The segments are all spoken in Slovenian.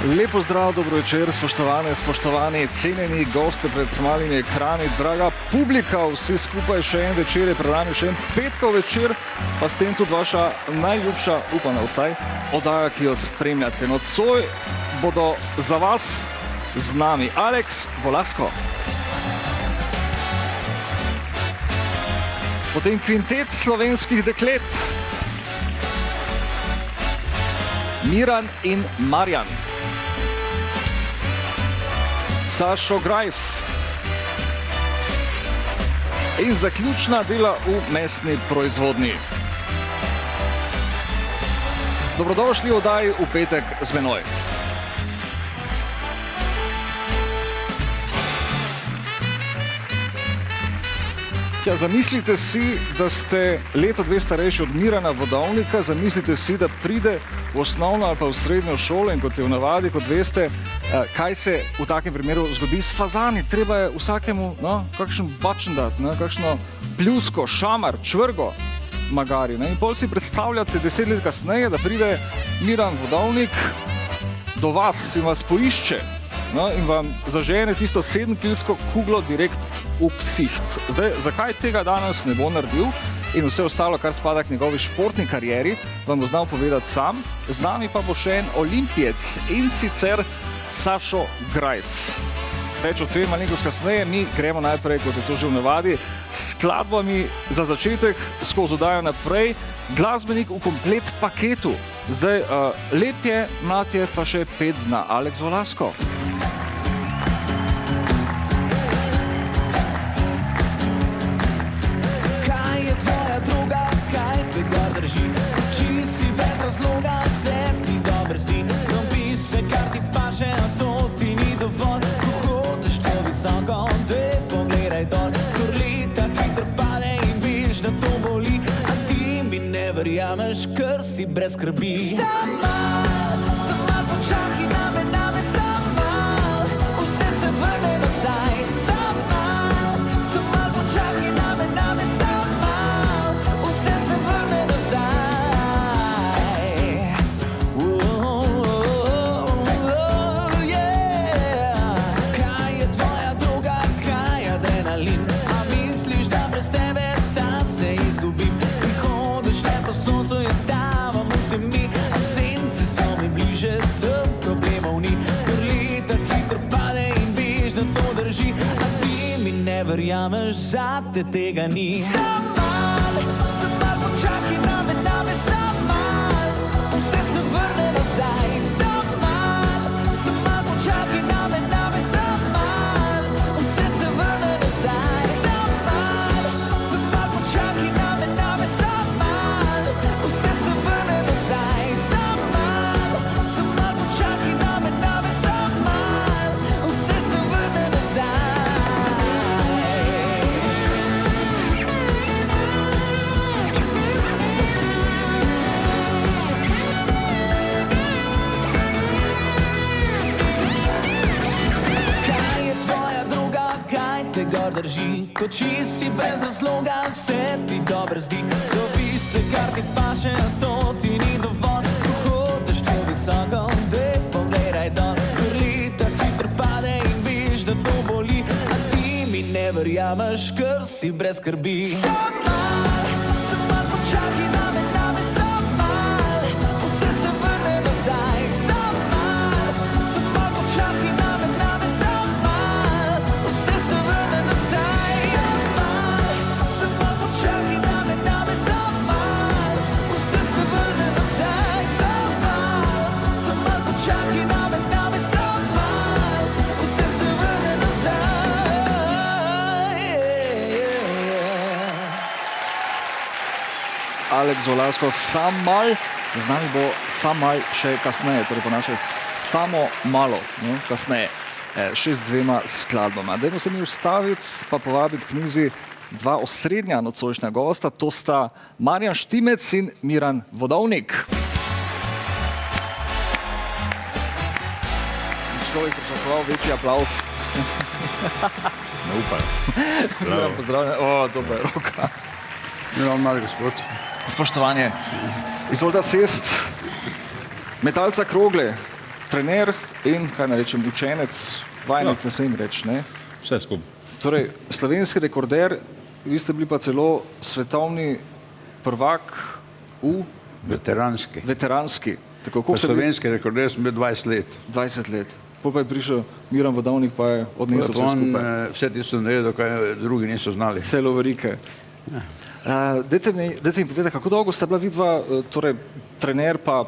Lepo zdrav, dobro večer, spoštovani, cenjeni goste pred malimi ekrani, draga publika, vsi skupaj še en večer je pred nami, še en petkov večer, pa s tem tudi vaša najljubša, upam vsaj, oddaja, ki jo spremljate. Nocoj bodo za vas z nami Alex Volasko, potem kvintet slovenskih deklet, Miran in Marjan, Sašo Grajf in zaključna dela v mesni proizvodnji. Dobrodošli v oddaji V petek z menoj. Zamislite si, da ste leto dve starejši od Mirana Vodovnika, zamislite si, da pride v osnovno ali pa v srednjo šolo in kot je v navadi, kot veste, kaj se v takem primeru zgodi s fazani. Treba je vsakemu kakšen bačen dati, kakšno pljusko, šamar, čvrgo, magari. In pol si predstavljate 10 let kasneje, da pride Miran Vodovnik do vas in vas poišče in vam zažene tisto 7-kilsko kuglo direkt v ksiht. Zdaj, zakaj tega danes ne bo naredil in vse ostalo, kar spada k njegovi športni karieri, vam bo znal povedati sam. Z nami pa bo še en olimpijec in sicer Sašo Grajf. Več o tem malenkost kasneje, mi gremo najprej, kot je to že v navadi, s skladbami za začetek, skozi oddajo naprej, glasbenik v komplet paketu. Zdaj, lep je, mlad je, pa še pet zna. Alex Volasko. Verjameš, ker si brez skrbi. Sam mal počakaj name, sam mal, vse se vrne nazaj. Sam mal počakaj name, sam mal, vse se vrne nazaj. Kaj je tvoja droga, kaj je adrenalin? A misliš, da brez tebe sam se izgubim? Soncu je stavam v temi, a sence so mi bliže, tam problemov ni. Ker leta hitro pade in veš, da to drži, a ti mi ne verjameš, zate tega ni. Sam mal počakaj name, sam mal, vse se vrne nazaj. Sam mal počakaj name, sam mal, vse se vrne nazaj. Sam mal počakaj name, sam mal, vse se vrne nazaj. Sam mal počakaj name, sam mal, vse se vrne nazaj. Kaj je tvoja droga, kaj te gor drži? Koči si brez razloga, se ti dobro zdi. Dobi se, kar ti paše, a to ti ni dovolj. Ko hodiš tako visoko, dej pogledaj dol. Ker leta hitro pade in veš, da to boli, a ti mi ne verjameš, ker si brez skrbi. Sam mal počakaj name, sam mal, vse se vrne nazaj. Sam mal počakaj name, sam mal, vse se vrne nazaj. Sam mal počakaj name, sam mal, vse se vrne nazaj. Sam mal počakaj name, sam mal, vse se vrne nazaj. Alex Volasko, sam mal, z nami bo sam mal še kasneje, torej po naše samo malo kasneje, še z dvema skladbama. Dajmo se mi ustaviti, pa povabiti k mizi dva osrednja nocojšnja gosta, to sta Marjan Štimec in Miran Vodovnik. Človek pričakoval večji aplavz. Ne upaj. Miran, pozdravljen. Dobra je roka. Miran, mali gospod. Spoštovanje, izvolite sest, metalca krogle, trener in, kaj naj rečem, učenec, vajenec, ne smem reči, ne? Vse skupaj. Torej, slovenski rekorder, vi ste bili pa celo svetovni prvak v veteranski. Tako, Pa slovenski rekorder sem bil 20 let. 20 let. Potem pa je prišel Miran Vodovnik, pa je odnesel vse skupaj. Vse tisto naredil, kaj drugi niso znali. Vse lovorike. Dajte mi povedati, kako dolgo sta bila vidva, torej trener pa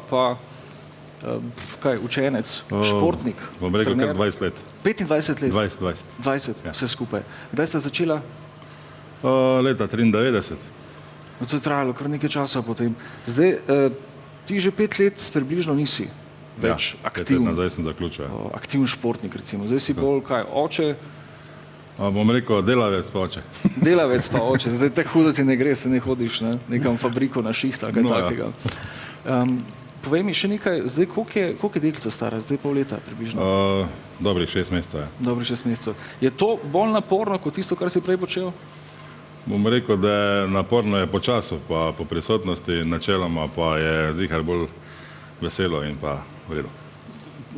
kaj, učenec, športnik? Bom rekel kar 20 let. 25 let? 20, vse skupaj. Kdaj ste začela? Leta 93. No, to je trajalo kar nekaj časa potem. Zdaj, ti že 5 let približno nisi več aktiven. 5 let nazaj sem zaključil. Aktiven športnik, recimo. Zdaj si bolj kaj, oče? Bom rekel, delavec pa oče. Delavec pa oče. Zdaj te hudo ti ne gre, se ne hodiš nekam fabriko na šiht, kaj takega. Povej mi še nekaj, zdaj koliko je deklica stara? Zdaj pol leta približno? Dobrih 6 mesecev. Dobrih 6 mesecev. Je to bolj naporno kot tisto, kar si prej počel? Bom rekel, da je naporno je po času, pa po prisotnosti, načeloma pa je zihar bolj veselo in pa v redu.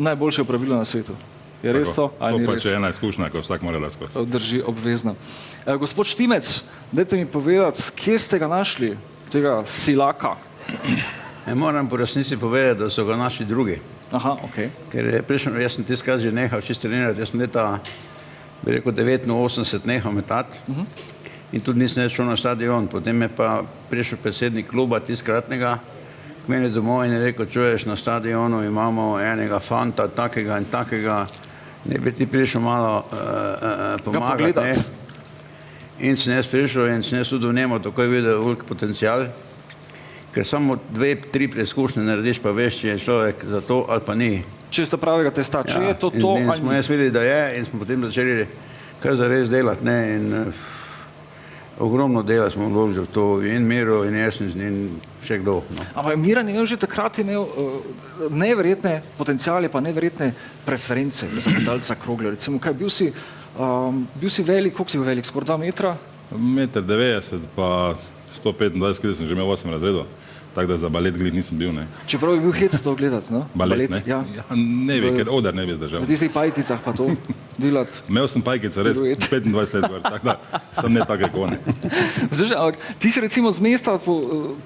Najboljše pravilo na svetu. Je res to? To pa če je ena izkušnja, ko vsak mora da skozi. Drži, obvezno. Gospod Štimec, dajte mi povedati, kje ste ga našli, tega silaka? Moram po resnici povedati, da so ga naši drugi. Aha, okej. Ker je prišel, jaz sem tiskrat že nehal čisto trenirati, jaz sem leta, bi rekel, 89 nehal metati in tudi nisem šel na stadion. Potem je pa prišel predsednik kluba tiskratnega k meni domov in je rekel, čuješ, na stadionu imamo enega fanta, takega in takega, ne bi ti prišel malo pomagati, ne? In sem jaz prišel in sem jaz tudi v njemu takoj videl velik potencial, ker samo 2-3 preizkušnje narediš, pa veš, če je človek za to ali pa ni. Če ste pravega testa, če je to in smo jaz videli, da je in smo potem začeli kar zares delati, ne, in ogromno dela smo vložili v to, in Miro, in jaz in še kdo. Ampak Miran je imel že takrat neverjetne potencijale, pa neverjetne preference za medalca krogle. Recimo, kaj, bil si velik, koliko si bil velik, skoraj 2 metra? 1,90 m, pa 125 kg sem že imel v 8. razredu, tako da za balet glih nisem bil, ne. Čeprav bi bil hec to gledati, no? Balet, ne? Ja. Ne bi, ker oder ne bi zdržal. V tistih pajkicah pa to delati. Imel sem pajkice, res 25 let gor, tako da sem ne take kone. Ampak ti si recimo z mesta po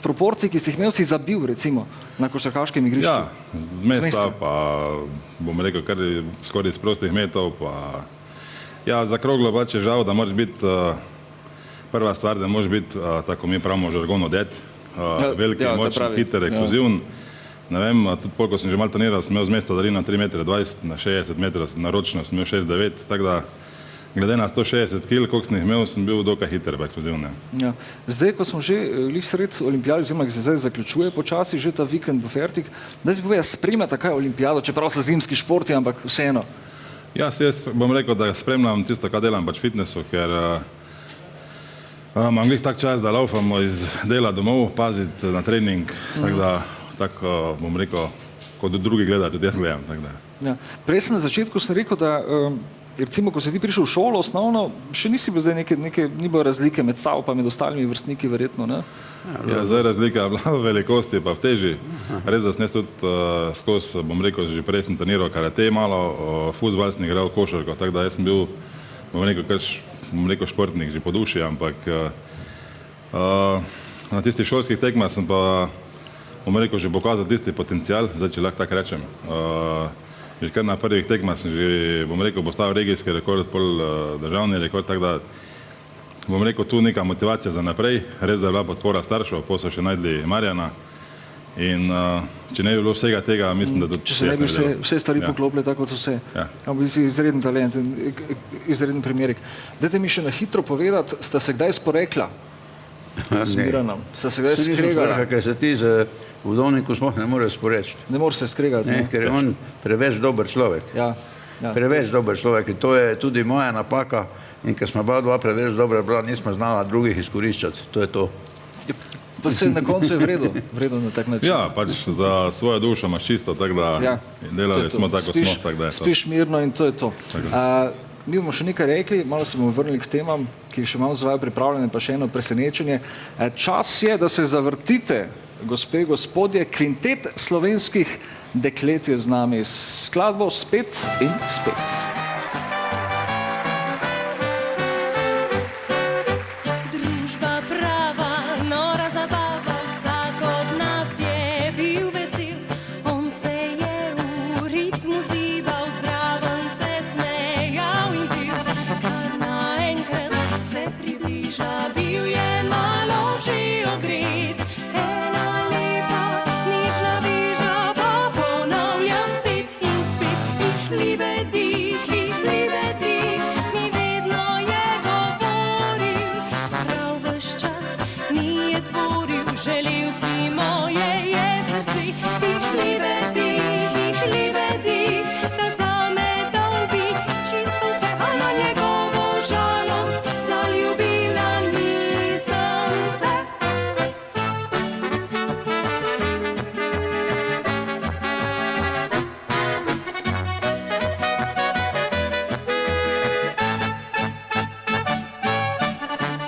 proporciji, ki si jih imel, si zabil recimo na košarkaškem igrišču. Ja, z mesta pa bom rekel kar skoraj iz prostih metov, pa ja, za kroglo pač je žal, da moraš biti prva stvar, da moraš biti, tako mi pravimo žargono det, veliki, močni, hiter, eksploziven. Ne vem, tudi koliko sem že malo treniral, sem imel z mesta daljino 3,20 m, na 60 metrov, naročno sem imel 6,9, tako da glede na 160 kg, koliko sem jih imel, sem bil dokaj hiter, pa eksploziven. Ja. Zdaj, ko smo že lih sred olimpijade, oziroma ki se zdaj zaključuje počasi, že ta vikend bo fertik, da ti povej, spremljate kaj olimpijado, čeprav so zimski športi, ampak vseeno. Ja, jaz bom rekel, da spremljam tisto, kar delam pač fitnessu, ker imam glih tak čas, da laufamo iz dela domov, paziti na trening, tako da, tako bom rekel, kot drugi gledati, tudi jaz gledam. Ja. Prej sem na začetku rekel, da recimo, ko si ti prišel v šolo osnovno, še nisi bil zdaj ni bilo razlike med tabo pa med ostalimi vrstniki verjetno, ne? Ja, zdaj razlika je bila v velikosti pa v teži. Res, da sem jaz tudi skozi, bom rekel, že prej sem treniral karate malo, fuzbal sem igral košarko, tako da jaz sem bil, bom rekel, športnik že po duši, ampak na tistih šolskih tekmah sem pa, bom rekel, že pokazal tisti potencial, zdaj, če lahko tako rečem. Že kar na prvih tekmah sem že, bom rekel, postavil regijski rekord, pol državni rekord, tako da, bom rekel, tu neka motivacija za naprej, res da je bila podpora staršev, pa so še najdli Marjana in če ne bi bilo vsega tega, mislim, da tudi... Če se ne bi vse stvari poklopile tako, kot so vse. Ampak si izreden talent, izreden primerik. Dajte mi še na hitro povedati, sta se kdaj sporekla z Miranom? Sta se kdaj skregala? Ker se ti z Vodovniku sploh ne moreš sporeči. Ne moreš se skregati, ne? Ker je on preveč dober človek. Preveč dober človek in to je tudi moja napaka in ker smo dva preveč dobra bila, nismo znala drugih izkoriščati. To je to. Pa se na koncu je vredo na tak način. Ja, pač za svojo dušo imaš čisto, tako da delali smo tako smo, tako da je to. Spiš mirno in to je to. Mi bomo še nekaj rekli, malo se bomo vrnili k temam, ki še imam za vaju pripravljene, pa še eno presenečenje. Čas je, da se zavrtite gospe, gospodje, kvintet slovenskih deklet je z nami s skladbo Spet in spet. Družba prava, nora zabava, vsak od nas je bil vesel. On se je v ritmu zibal, zraven se smejal in pil. Kar naenkrat se približa, bil je malo že ogret. Ena lepa, nižna viža pa ponavlja spet in spet. Ihlibe dih, mi vedno je govoril. Prav ves čas mi je tvoril, želel si moje je srce. Ihlibe dih, da zame dal bi čisto vse, a na njegovo žalost zaljubila nisem se.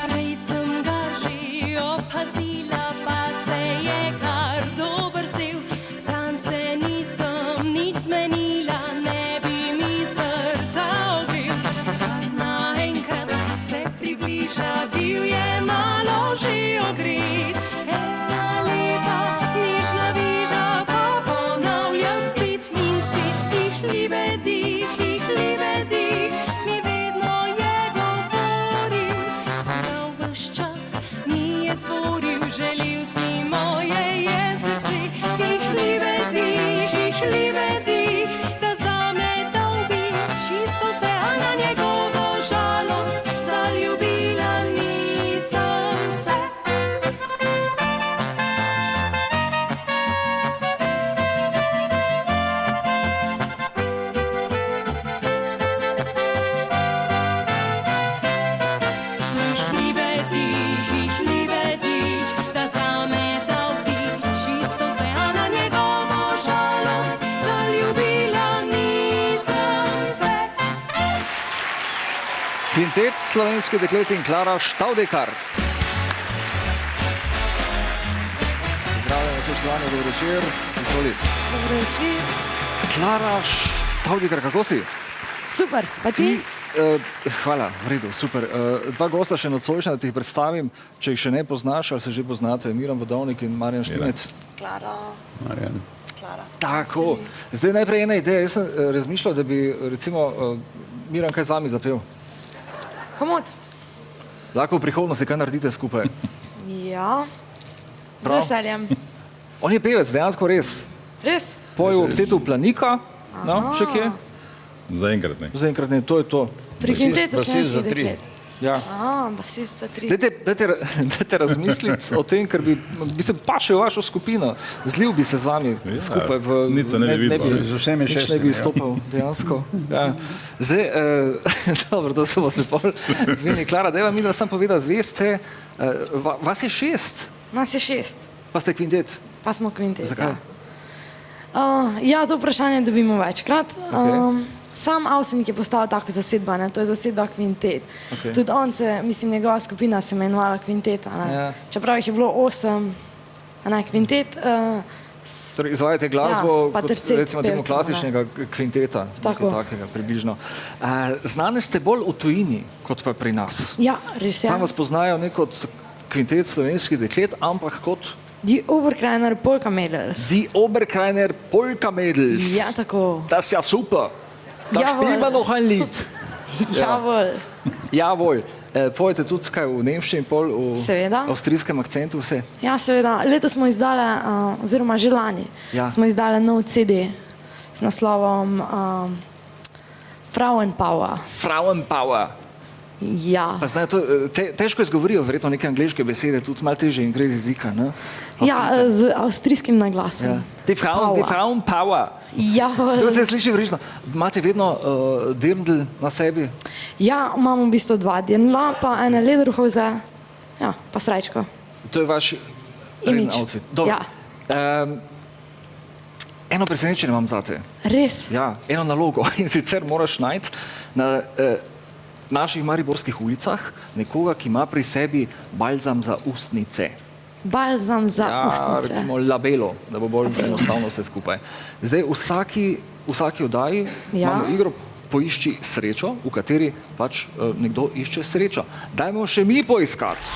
Prej sem ga že opazila, pa se je kar dober zdel. Zanj se nisem nič zmenila, ne bi mi srca ogrel. Kar naenkrat se približa, bil je malo že ogret. Ena lepa, nižna viža pa ponavlja spet in spet. Ihlibe dih, mi vedno je govoril. Prav ves čas mi je tvoril, želel si moje je srce. Ihlibe dih, da zame dal bi čisto vse, a na njegovo žalost zaljubila nisem se. Ihlibe dih, da zame dal bi čisto vse, a na njegovo žalost zaljubila nisem se. Kvintet slovenskih deklet in Klara Štavdekar. Zdravljeni, spoštovani, dober večer. Izvoli. Dobro večer. Klara Štavdekar, kako si? Super, pa ti? Hvala, v redu, super. Dva gosta še nocojšnja, da ti jih predstavim, če jih še ne poznaš, ali se že poznate, Miran Vodovnik in Marjan Štimec. Klara. Marjan. Klara. Tako. Zdaj najprej ena ideja. Jaz sem razmišljal, da bi recimo Miran kaj z vami zapel. Komod? Lahko v prihodnosti kaj naredite skupaj. Ja. Z Prav. veseljem. On je pevec, dejansko res. Res? Poje v oktetu Planika, no, še kje? Zaenkrat ne. Zaenkrat ne, to je to. Pri kvintetu basist za slovenskih tri. deklet. Ja. Basist za 3. Dajte razmisliti o tem, ker bi se pašel v vašo skupino. Zlil bi se z vami skupaj. nič se ne bi videlo. Z vsemi nič ne šestimi, bi ja. izstopal, dejansko. Ja. Zdaj, dobro, to se boste pol zmeni. Klara, dajva mi, da sam povedal, zveste, vas je 6, Nas je 6, pa ste kvintet. pa smo kvintet. Zakaj? Ja, to vprašanje dobimo večkrat. Okej. Sam Avsenik je postal tako zasedba, ne? To je zasedba kvintet. Okej. Tudi on se, mislim, njegova skupina se imenovala kvinteta. Ne? Ja. Čeprav jih je bilo 8, a ne kvintet. Torej, izvajate glasbo pa kot tercet recimo temu pevcev, klasičnega kvinteta, Tako. nekaj takega približno. Znane ste bolj v tujini, kot pa pri nas. Ja, res je. Tam vas poznajo ne kot kvintet slovenskih deklet, ampak kot Die Oberkreiner Polka Mädels. Die Oberkreiner Polka Mädels. Ja, tako. Das ist ja super. Da Jawohl. spielen wir noch ein Lied. Jawohl. Jawohl. Pojete tudi kaj v nemščini, pol v Seveda. avstrijskem akcentu, vse. Ja, seveda. Letos smo izdali, oziroma že lani, Ja. smo izdali nov CD s naslovom Frauenpower. Frauenpower. Ja. Pa znajo to, težko izgovorijo, verjetno neke angleške besede, tudi malo težje in gre z jezika, ne? Ja, z avstrijskim naglasom. Ja. Die Frauenpower. Jawohl. To se sliši vrižno. Imate vedno dirndl na sebi? Ja, imamo v bistvu 2 dirndla, pa ene lederhoze, ja, pa srajčko. To je vaš Imidž. outfit. Dobro. Ja. Eno presenečenje imam zate. Res? Ja, eno nalogo. In sicer moraš najti na naših mariborskih ulicah nekoga, ki ima pri sebi balzam za ustnice. Balzam za Ja, ustnice. recimo labelo, da bo bolj enostavno vse skupaj. Zdaj, v vsaki oddaji Ja. imamo igro Poišči srečo, v kateri pač nekdo išče srečo. Dajmo še mi poiskati.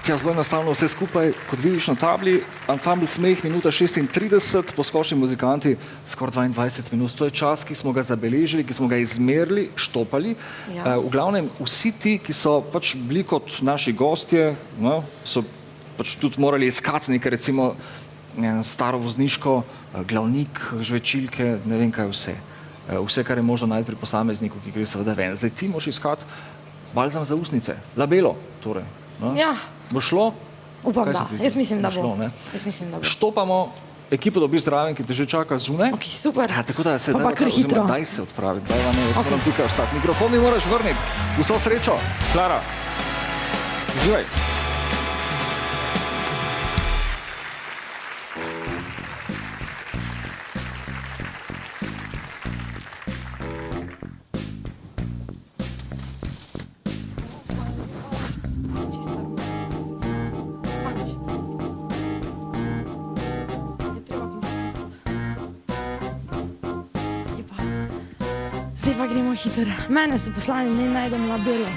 Ja, zelo enostavno vse skupaj, kot vidiš na tabli, ansambl Smeh, minuta 36, poskočni muzikanti, skoraj 22 minut. To je čas, ki smo ga zabeležili, ki smo ga izmerili, štopali. Ja. V glavnem, vsi ti, ki so pač bili kot naši gostje, no, so pač tudi morali iskati nekaj, recimo staro vozniško, glavnik, žvečilke, ne vem kaj vse. Vse, kar je možno najti pri posamezniku, ki gre seveda ven. Zdaj ti moraš iskati balzam za ustnice, labelo, torej. No? Ja, Bo šlo? upam, Kaj se da. ti zdi? Jaz mislim, da bo. Šlo, ne? Jaz mislim, da bo. Štopamo, ekipo dobi zdraven, ki te že čaka zunaj. Ok, super. Ja, tako da se Pa kar hitro. Daj se odpraviti, daj vam, jaz moram tukaj ostati. Mikrofon mi moraš vrniti. Vso srečo. Klara. Uživaj. Zdaj pa gremo hitro. Mene so poslali, ne najdem labelo.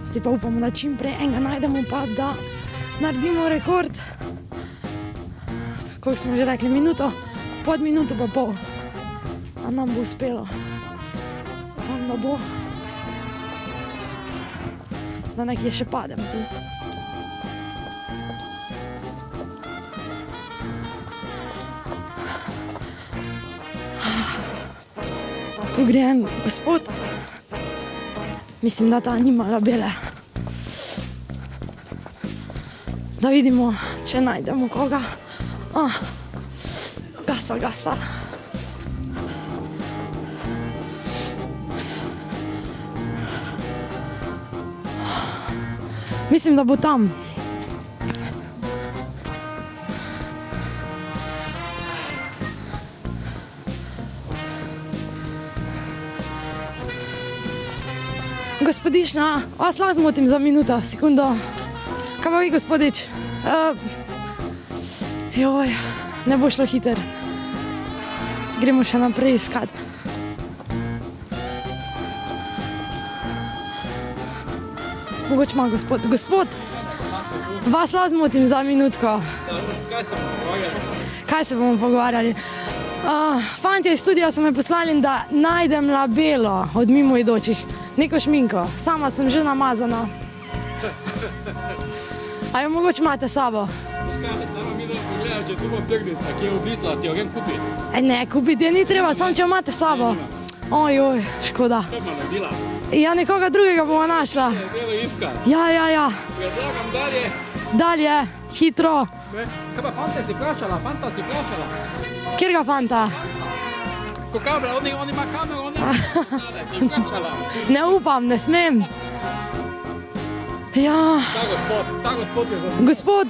Zdaj pa upamo, da čim prej enega najdemo, pa da naredimo rekord. Koliko smo že rekli? Minuto? Pod minuto pa pol. A nam bo uspelo. Upam, da bo. Da nekje še padem tu. Tu gre en gospod. Mislim, da ta nima labele. Da vidimo, če najdemo koga. Gasa, gasa. Mislim, da bo tam. Gospodična, vas lahko zmotim za minuto, sekundo. Kaj pa vi, gospodič? Joj, ne bo šlo hiter. Gremo še naprej iskat. Mogoče ima gospod. Gospod, vas lahko zmotim za minutko. Kaj se bomo pogovarjali? Fantje iz studia so me poslali, da najdem labelo od mimoidočih. Neko šminko. Sama sem že namazana. A jo mogoče imate s sabo? Če tu bom trgnica, ki je v blizu, ti jo grem kupiti. Ne, kupiti je ni treba, samo če jo imate s sabo. Ojoj, škoda. Kaj ima naredila? Ja, nekoga drugega bomo našla. Delo iskati. Ja. Predlagam dalje. Dalje, hitro. Kaj pa fanta si vprašala? Kjerga fanta? Ko kamera, on ima kamero, on ima kamera, si vprašala. Ne upam, ne smem. Ja, Ta gospod je za... gospod,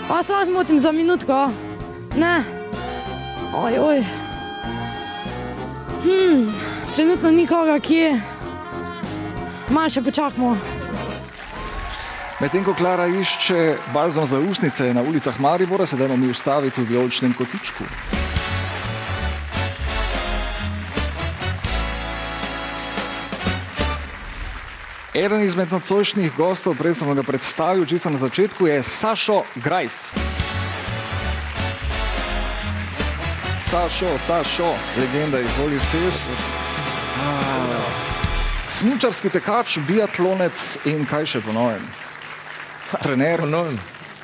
vas lahko zmotim za minutko? Ne. Ojoj. Trenutno nikoga, kje. Malo še počakamo. Medtem ko Klara išče balzam za ustnice na ulicah Maribora, se dajmo mi ustaviti v vijoličnem kotičku. Eden izmed nocojšnjih gostov, prej sem ga predstavil čisto na začetku, je Sašo Grajf. Sašo, legenda, izvoli sest. Smučarski tekač, biatlonec in kaj še po novem? Trener.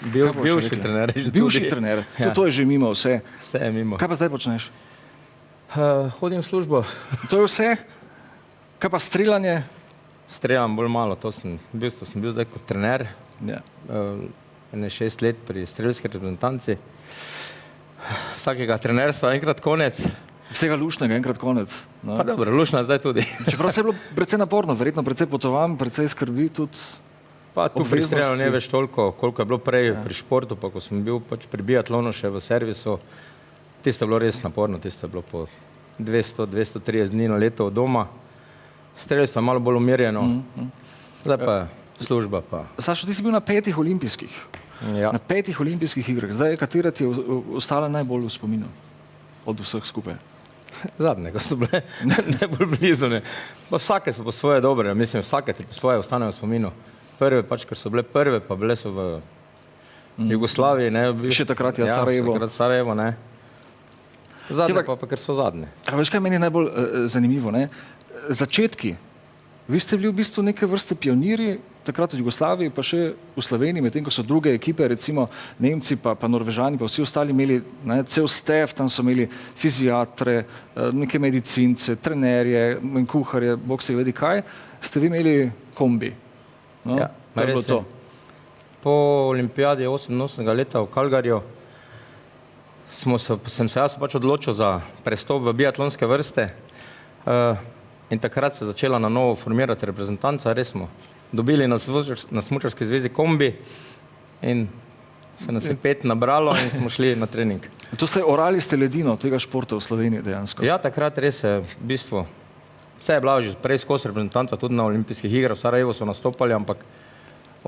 Bivši trener. Bivši trener. To je že mimo vse. Vse je mimo. Kaj pa zdaj počneš? Hodim v službo. To je vse? Kaj pa streljanje? Streljam bolj malo. Sem bil zdaj kot trener. Ja. 6 let pri strelski reprezentanci. Vsakega trenerstva enkrat konec. Vsega lušnega, enkrat konec. No. Pa dobro, lušna zdaj tudi. Čeprav se je bilo precej naporno, verjetno precej potovanj, precej skrbi tudi. Pa tu pri streljanju ne obveznosti. veš toliko, koliko je bilo prej pri športu, pa ko sem bil pač pri biatlonu še v servisu, tisto je bilo res naporno, tisto je bilo po 200-230 dni na leto od doma. Strelstvo je malo bolj umirjeno, zdaj pa služba pa. Sašo, ti si bil na 5 olimpijskih. Ja. Na 5 olimpijskih igrah. Zdaj, katera ti je ostala najbolj v spominu od vseh skupaj? Zadnje, ko so bile najbolj blizu. Ne. Pa vsake so po svoje dobre, mislim, vsake ti po svoje ostanejo v spominu. Prve pač, ker so bile prve, pa bile so v Jugoslaviji. Ne, Še takrat je Sarajevo. Še takrat Sarajevo, ne. Zadnje pa ker so zadnje. A veš, kaj meni je najbolj zanimivo, ne? Začetki. Vi ste bili v bistvu neke vrste pionirji, takrat v Jugoslaviji, pa še v Sloveniji, medtem ko so druge ekipe, recimo Nemci, pa Norvežani, pa vsi ostali imeli cel staff, tam so imeli fiziatre, neke medicince, trenerje, kuharje, bog se vedi kaj, ste vi imeli kombi. No? Ja, to je bilo to. Po olimpijadi 88. leta v Calgaryju sem se jaz pač odločil za prestop v biatlonske vrste in takrat se je začela na novo formirati reprezentanca, res smo dobili na smučarski zvezi kombi in se nas je 5 nabralo in smo šli na trening. To ste orali ste ledino tega športa v Sloveniji dejansko? Ja, takrat res je v bistvu vse je bila že prej skozi reprezentanca, tudi na olimpijskih igrah v Sarajevu so nastopali, ampak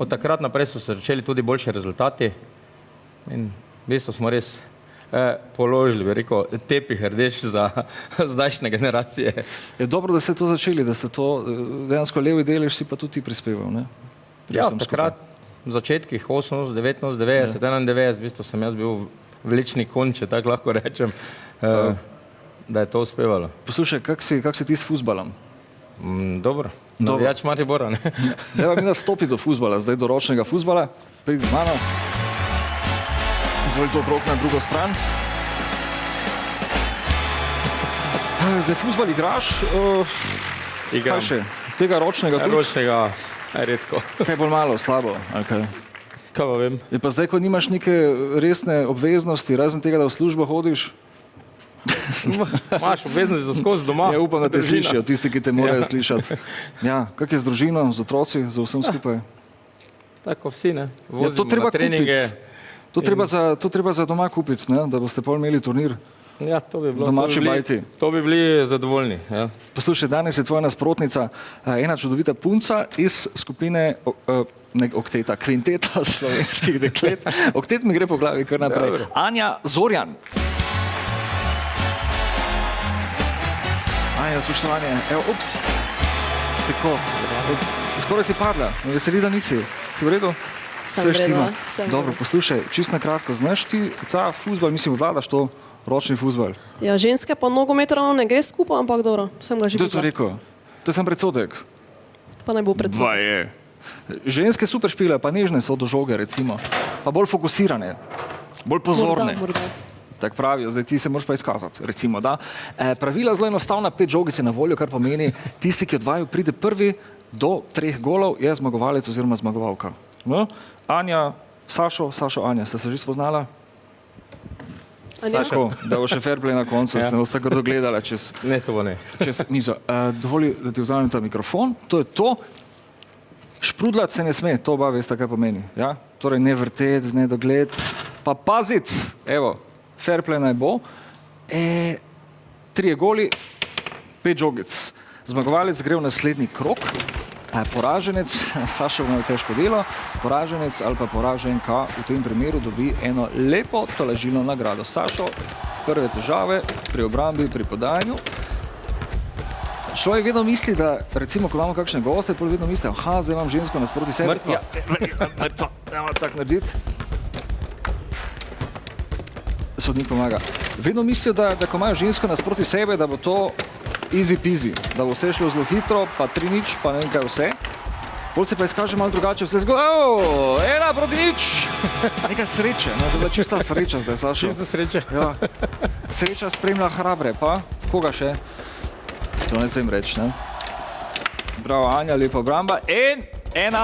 od takrat naprej so se začeli tudi boljši rezultati in v bistvu smo res položili, bi rekel, tepih rdeč za zdajšnje generacije. Je dobro, da ste to začeli, da ste to dejansko levi delež si pa tudi ti prispeval, ne? Ja, takrat v začetkih 80, 19, 90, 91, v bistvu sem jaz bil vlečni konj, če tako lahko rečem, da je to uspevalo. Poslušaj, kak si ti s fuzbalom? Dobro, navijač Maribora, ne? Dajva mi nastopi do fuzbala, zdaj do ročnega fuzbala, pridi z mano. Izvolite okrog na drugo stran. Zdaj fuzbal igraš? Igram. Kaj še? Tega ročnega tudi? Ročnega, redko. Kaj bolj malo, slabo? Okay. Kaj pa vem? Je pa zdaj, ko nimaš neke resne obveznosti, razen tega, da v službo hodiš? Imaš obveznosti za skozi doma. Ja, upam, da te slišijo, tisti, ki te morajo slišati. Ja, kak je z družino, z otroci, z vsem skupaj? Tako vsi, ne? Ja, to treba kupiti. To treba za doma kupiti, ne? Da boste pol imeli turnir. Ja, to bi bilo. Domači bajti. To bi bili zadovoljni, ja. Poslušaj, danes je tvoja nasprotnica ena čudovita punca iz skupine okteta, kvinteta slovenskih deklet. Oktet mi gre po glavi kar naprej. Dobre. Anja Zorjan. Anja, spoštovanje. Evo, ups. Tako. Skoraj si padla. Me veseli, da nisi. Si v redu? Sem v redu. Dobro, poslušaj, čisto na kratko. Znaš ti ta fuzbal, mislim, vladaš to ročni fuzbal? Ja, ženske pa nogomet ravno ne gre skupaj, ampak dobro, sem ga že videla. Kdo je to rekel? To je sam predsodek. Pa ne bo predsodek. je. Ženske super špile, pa nežne so do žoge, recimo. Pa bolj fokusirane, bolj pozorne. Morda. Tako pravijo, zdaj ti se moraš pa izkazati, recimo, da. Pravila zelo enostavna, 5 žogic je na voljo, kar pomeni, tisti, ki od vaju pride prvi do 3 golov, je zmagovalec oziroma zmagovalka. No? Anja, Sašo, Anja, ste se že spoznala? Sašo, da bo še fair play na koncu, ste nas tako dogledala čez mizo. Dovoli, da ti vzamem ta mikrofon, to je to. Šprudlat se ne sme, to oba veste, kaj pomeni. Ja? Torej ne vrtet, ne dogled, pa pazit, evo, fair play naj bo. 3 goli, 5 žogic. Zmagovalec gre v naslednji krog. Poraženec, Sašo ima težko delo, poraženec ali pa poraženka v tem primeru dobi eno lepo tolažilno nagrado. Sašo, prve težave pri obrambi, pri podajanju. Človek vedno misli, da recimo, ko imamo kakšne goste, vedno misli, aha, zdaj imam žensko nasproti sebe. Mrtva. Mrtva, nema tako narediti. Sodnik pomaga. Vedno mislijo, da ko imajo žensko nasproti sebe, da bo to easy peasy, da bo vse šlo zelo hitro, pa 3-0, pa ne vem kaj vse. Pol se pa izkaže malo drugače, vse zgodi, 1-0. Neka sreča, no, to je bila čista sreča zdaj, Sašo. Čista sreča. Ja. Sreča spremlja hrabre, pa koga še? To ne sem reči, ne? Bravo, Anja, lepa obramba in 1-1.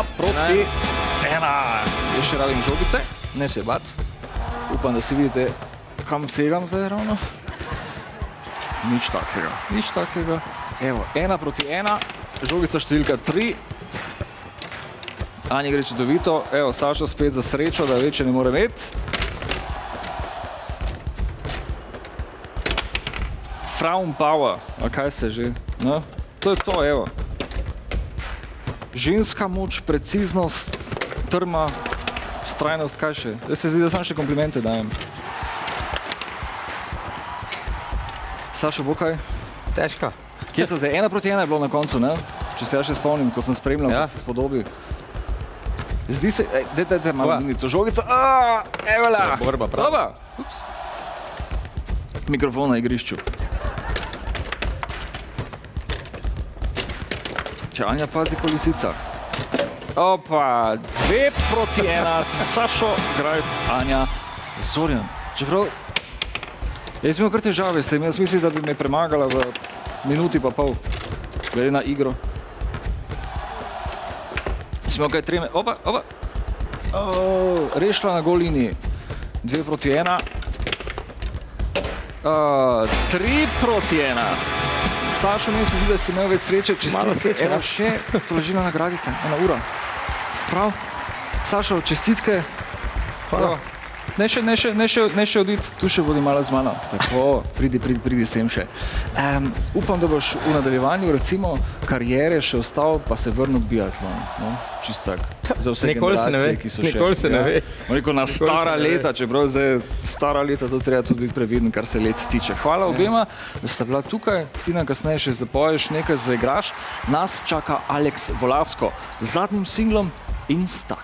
Jaz še rabim žogice, ne se bat. Upam, da si vidite, kam segam zdaj ravno. Nič takega. Evo, 1-1, žogica številka 3. Anja gre čudovito, evo, Sašo spet za srečo, da večje ne more imeti. Frauenpower, a kaj ste že? No, to je to, evo. Ženska moč, preciznost, trma, vztrajnost, kaj še? Jaz se zdi, da sam še komplimente dajem. Sašo, bo kaj? Težka. Kje so zdaj? 1-1 je bilo na koncu, ne? Če se ja še spomnim, ko sem spremljal, kako se spodobi. Zdi se, dajte malo mini to žogico. Evola! Borba, prava. Ups. Mikrofon na igrišču. Če Anja pazi kolisica. Opa, 2-1, Sašo Grajf, Anja Zorjan. Čeprav, jaz imel kar težave s tem, jaz mislim, da bi me premagala v minuti pa pol, glede na igro. Smo kaj treme, opa. Rešila na gol liniji. 2-1. 3-1. Sašo, meni se zdi, da si imel več sreče, čestitke, ena še položila nagradica, 1 ura. Prav. Sašo, čestitke. Hvala. Ne še oditi, tu še bodi malo z mano. Tako, pridi sem še. Upam, da boš v nadaljevanju, recimo, karijere še ostal, pa se vrnil k biatlonu. No, čist tak. Za vse generacije, ki so še. Nikoli se ne ve. Na stara leta, čeprav zdaj stara leta, to treba tudi biti previden, kar se let tiče. Hvala obema, da sta bila tukaj. Ti nam kasneje še zapoješ, nekaj zaigraš. Nas čaka Alex Volasko z zadnjim singlom Insta.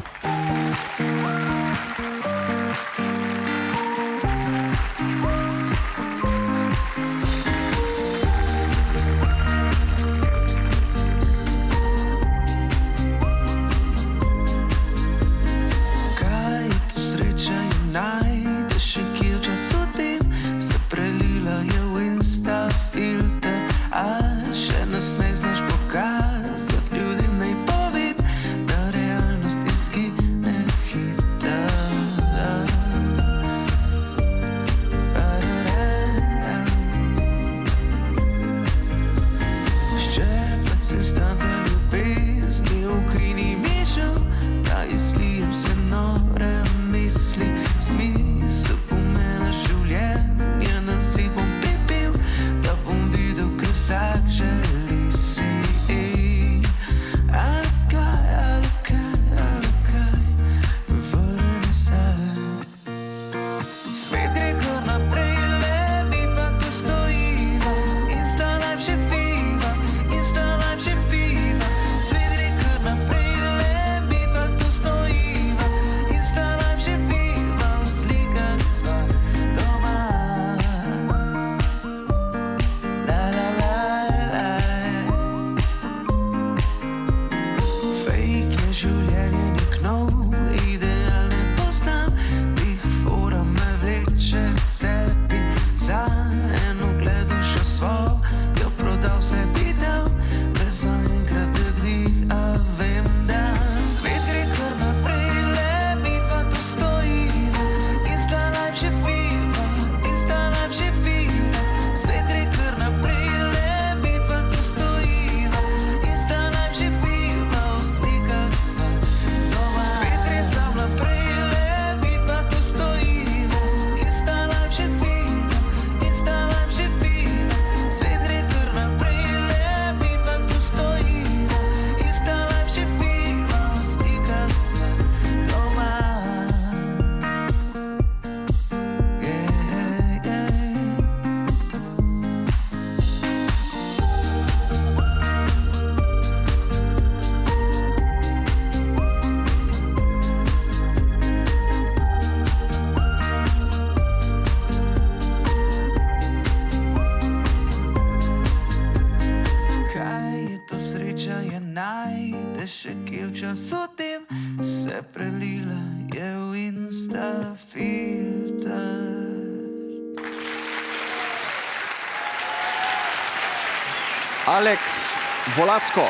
Alex Volasko.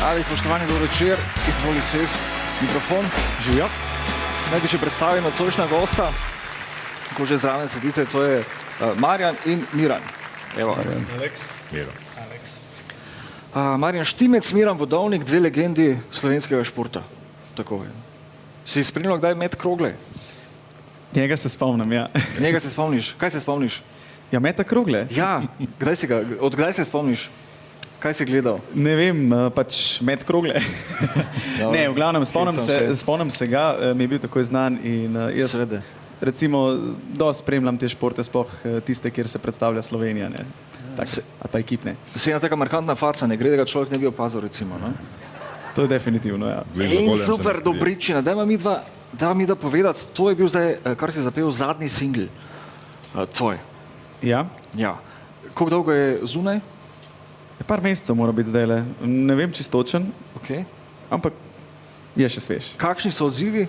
Ali, spoštovani, dobro večer, izvoli sest, mikrofon, živijo. Naj bi še predstavil nocojšnja gosta, ko že zraven sedite, to je Marjan in Miran. Evo. Alex. Miro. Marjan Štimec, Miran Vodovnik, dve legendi slovenskega športa. Tako je. Si spremljal kdaj met krogle? Njega se spomnim, ja. Njega se spomniš? Kaj se spomniš? Ja, meta krogle. Ja, od kdaj se spomniš? Kaj si gledal? Ne vem, pač met krogle. Ne, v glavnem, spomnim se ga, mi je bil takoj znan in jaz recimo dosti spremljam te športe, sploh tiste, kjer se predstavlja Slovenija, ne. Ali pa ekipne. Se ena taka markantna faca, ne gre, da ga človek ne bi opazil, recimo, ne? To je definitivno, ja. In super dobričina, dajva mi da povedati, to je bil zdaj, kar si zapel, zadnji singl tvoj. Ja? Ja. Koliko dolgo je zunaj? Par mesecev mora biti zdajle, ne vem čisto točen, ampak je še svež. Kakšni so odzivi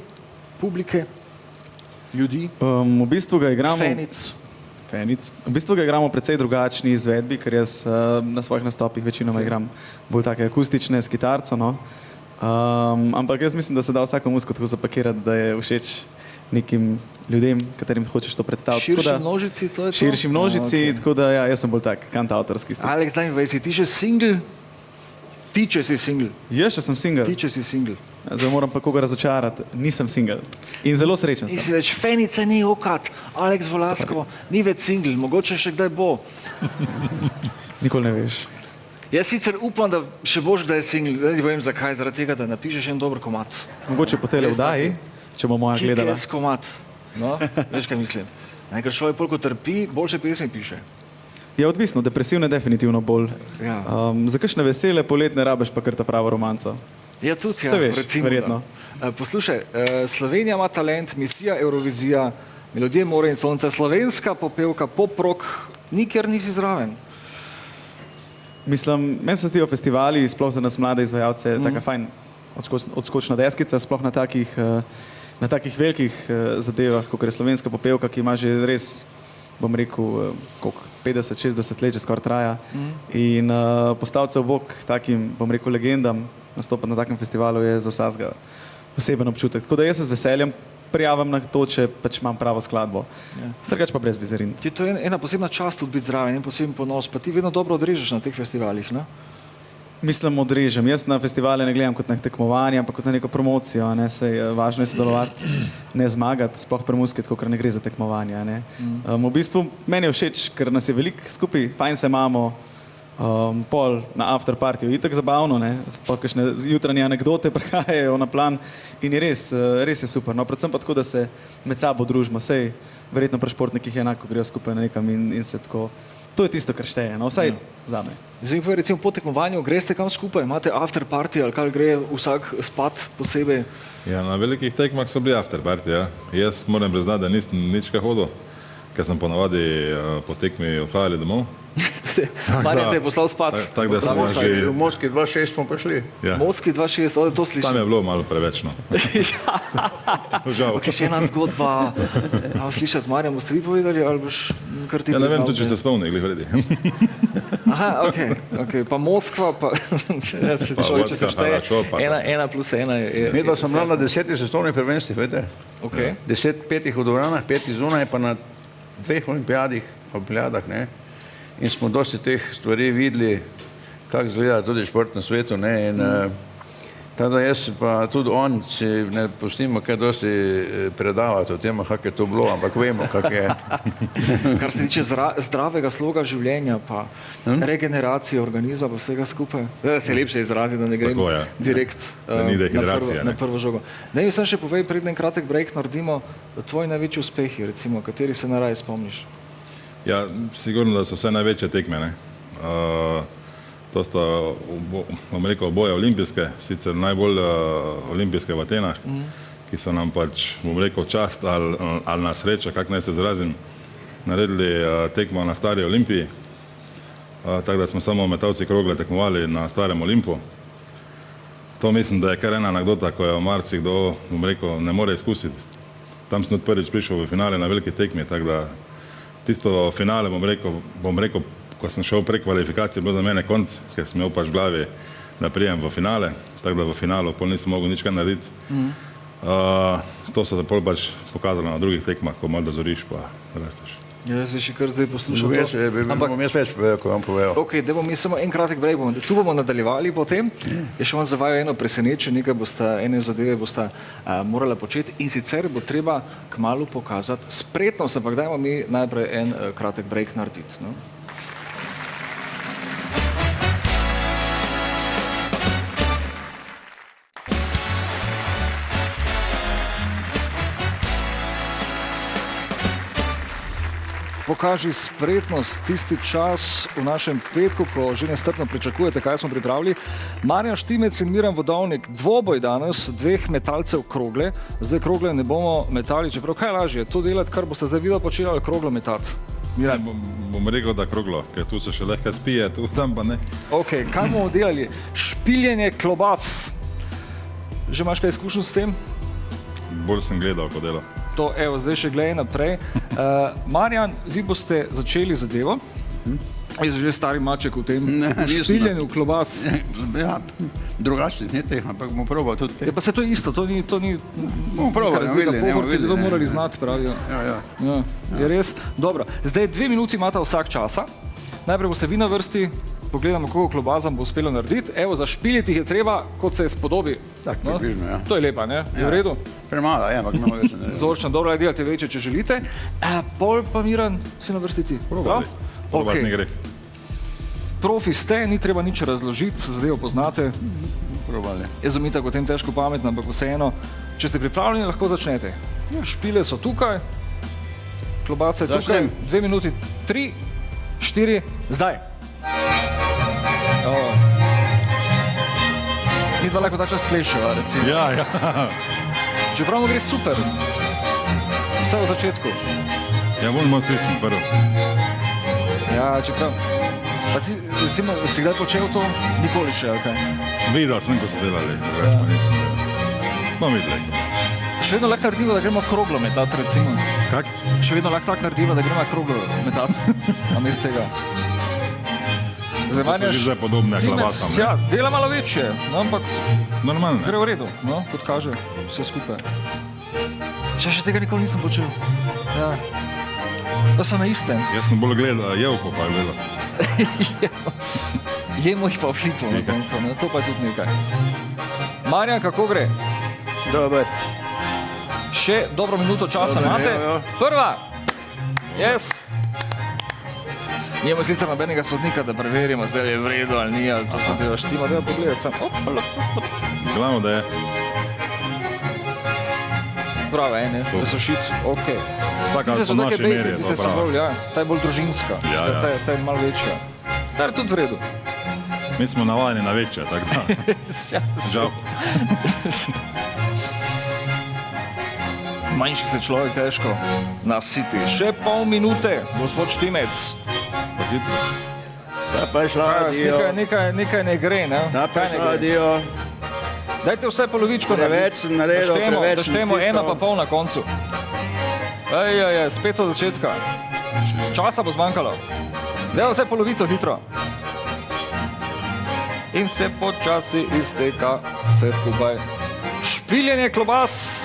publike, ljudi? V bistvu ga igramo... Fenic. V bistvu ga igramo precej drugačni izvedbi, ker jaz na svojih nastopih večinoma igram bolj take akustične s kitarco, no. Ampak jaz mislim, da se da vsako muziko tako zapakirati, da je všeč nekim ljudem, katerim hočeš to predstaviti. Širši množici, to je to? Širši množici, tako da ja, jaz sem bolj tak kantautorski. Alex, daj mi vej, si ti že singl? Ti, če si singl. Jaz, če sem singl. Ti, če si singl. Zdaj moram pa koga razočarati, nisem singl. In zelo srečen sem. Nisi več Fenica, ni Okat, Alex Volasko, ni več singl, mogoče še kdaj bo. Nikoli ne veš. Jaz sicer upam, da še boš kdaj singl, da ti povem zakaj, zaradi tega, da napišeš en dober komad. Mogoče po tele vdaji, če bo moja gledala. Kick-ass komad, no, veš kaj mislim. Ker človek polko trpi, boljše pesmi piše. Je odvisno, depresivne definitivno bolj. Za kakšne vesele poletne rabiš pa kar ta pravo romanco. Ja, tudi, ja. Se veš, recimo, verjetno. Poslušaj, Slovenija ima talent, misija Eurovizija, Melodije more in sonca, slovenska popevka, pop-rock, nikjer nisi zraven. Mislim, meni se zdijo festivali, sploh za nas mlade izvajalce, taka fajn odskočna deskica, sploh na takih velikih zadevah, kot je slovenska popevka, ki ima že res, bom rekel, koliko, 50-60 let že skoraj traja. In postaviti se v bok takim, bom rekel, legendam, nastopati na takem festivalu je za vsakega poseben občutek. Tako da jaz se z veseljem prijavim na to, če pač imam pravo skladbo. Drugače pa brez vizerin. Ti to je ena posebna čast tudi biti zraven, en poseben ponos, pa ti vedno dobro odrežeš na teh festivalih, ne? Mislim, odrežem. Jaz na festivale ne gledam kot na tekmovanje, ampak kot na neko promocijo, ne, saj važno je sodelovati, ne zmagati, sploh pri muziki, tako ker ne gre za tekmovanje, ne. V bistvu meni je všeč, ker nas je veliko skupaj, fajn se imamo, pol na after partiju, itak zabavno, ne, sploh kakšne jutranje anekdote prihajajo na plan in je res je super, no, predvsem pa tako, da se med sabo družimo, sej verjetno pri športnikih je enako, grejo skupaj na nekam in se tako. To je tisto, kar šteje, no, vsaj zame. Zdaj povej, recimo po tekmovanju, greste kam skupaj, imate after party ali kaj gre vsak spat posebej? Ja, na velikih tekmah so bili after party, ja. Jaz moram priznati, da nisem nič kaj hodil, ker sem ponavadi po tekmi odhajali domov. Marjan te je poslal spat. Tak, da sem že... V Moskvi 2.6 smo prišli. Ja. Moskvi 2.6, to slišim. Tam je bilo malo preveč, no. Žal. Ok, še ena zgodba. Slišati, Marjan, boste vi povedali, ali boš kar ti ja, ne vem, tudi če se spomni, glih vredi. Aha, ok. Pa Moskva, pa... Človek, če se šteje, 1+1 je... Medva sem bila na 10. svetovnih prvenstvih, vete? 10 petih v dvoranah, 5 zunaj, pa na 2 olimpijadah, ne? In smo dosti teh stvari videli, kako izgleda tudi šport na svetu, ne, in tada jaz pa tudi on si ne pustimo kaj dosti predavati o tem, kako je to bilo, ampak vemo, kako je. Kar se tiče zdravega sloga življenja, pa regeneracije organizma, pa vsega skupaj, da se lepše izrazi, da ne gremo direkt na prvo žogo. Daj mi sem še povej, preden kratek break naredimo, tvoji največji uspehi, recimo, kateri se najraje spomniš? Ja, sigurno, da so vse največje tekme, ne. To sta, bom rekel, oboje olimpijske, sicer najbolj olimpijske v Atenah, ki so nam pač, bom rekel, čast ali na srečo, kako naj se izrazim, naredili tekmo na Stari Olimpiji, tako da smo samo metalci krogle tekmovali na Starem Olimpu. To mislim, da je kar ena anekdota, ko jo marsikdo, bom rekel, ne more izkusiti. Tam sem tudi prvič prišel v finale na veliki tekmi, tako da tisto finale, bom rekel, ko sem šel prek kvalifikacije, bilo za mene konc, ker sem imel pač v glavi, da prijem v finale, tako da v finalu pol nisem mogel nič kaj narediti. To so pol pač pokazali na drugih tekmah, ko malo dozoriš, pa rasteš. Jaz bi še kar zdaj poslušal Jaz to. bom jaz več povedal, ko vam povedal. Ok, da bomo mi samo en kratek break, tu bomo nadaljevali potem. Je še vam za vaju eno presenečenje, nekaj boste, ene zadeve boste morali početi in sicer bo treba kmalu pokazati spretnost, ampak dajmo mi najprej en kratek break narediti. No? Pokaži spretnost tisti čas v našem petku, ko že nestrpno pričakujete, kaj smo pripravili. Marjan Štimec in Miran Vodovnik, dvoboj danes, dveh metalcev krogle. Zdaj krogle ne bomo metali, čeprav kaj lažje, to delati, kar boste zdaj videli počeli, ali kroglo metati? Miran. Bom rekel, da kroglo, ker tu se še lahko spije, tu tam pa ne. Ok, kaj bomo delali? Špiljenje klobas. Že imaš kaj izkušenj s tem? Bolj sem gledal, ko delo. To, evo, zdaj še gledaj naprej. Marjan, vi boste začeli zadevo. Jaz že stari maček v tem špiljenju klobas. Ja, drugačnih ne teh, ampak bomo probali tudi te. Ja, pa se to je isto, to ni... Bomo probali, pohorci bi to morali znati, pravijo. Ja, je res? Dobro, zdaj 2 minuti imata vsak časa. Najprej boste vi na vrsti, pogledamo, koliko klobazam bo uspelo narediti. Evo, zašpiliti jih je treba, kot se spodobi. Tak, približno, ja. To je lepa, ne? Je v redu? Premala, ja, ampak ne mogo več ne. Zorčno, dobro, delate večje, če želite. Pol pa Miran, si na vrsti ti. Probali. Probati ne gre. Profi ste, ni treba nič razložiti, zadevo poznate. Probali. Jaz sem itak o tem težko pametno, ampak vseeno, če ste pripravljeni, lahko začnete. Špile so tukaj, klobase tukaj, 2 minuti, 3, 4, zdaj. Mi dva lahko ta čas pleševa, recimo. Ja. Čeprav mu gre super. Vse v začetku. Ja, moramo stisniti prvo. Ja, čeprav. Pa ti, recimo, si kdaj počel to? Nikoli še, ali kaj? Videl sem, ko so delali, drugač pa nisem. Bom videl. Še vedno lahko naredimo, da gremo kroglo metati, recimo. Kak? Še vedno lahko tako naredimo, da gremo kroglo metati, namesto tega. To so že zdaj podobne klobasam. Ja, dela malo večje, no, ampak normalno. Gre v redu, no, kot kaže, vse skupaj. Še tega nikoli nisem počel. Ja. To so na istem. Jaz sem bolj gledal, jevko pa je bilo. Jemo jih pa vsipo na koncu, ne? To pa je tudi nekaj. Marjan, kako gre? Dober. Še dobro minuto časa imate. Prva! Yes! Nijemo sicer nobenega sodnika, da preverimo, zdaj je v redu ali ni, ali to zadeva štima, da jo pogledati sam. Glavno, da je. Prava, ne, zasušiti, okej. Taka so naši meri, je to prava. Ja, ta je bolj družinska, ta je malo večja. Ta je tudi v redu. Mi smo navajeni na večje, tako da. Žal. Manjši se človek težko nasiti. Še pol minute, gospod Štimec. Ta pa je šladijo. Nekaj ne gre, ne? Ta pa je šladijo. Dajte vse polovičko preveč sem naredil, preveč da štemo 1,5 na koncu. Spet od začetka. Časa bo zmanjkalo. Dajte vse polovico hitro. In se počasi izteka vse skupaj. Špiljenje klobas.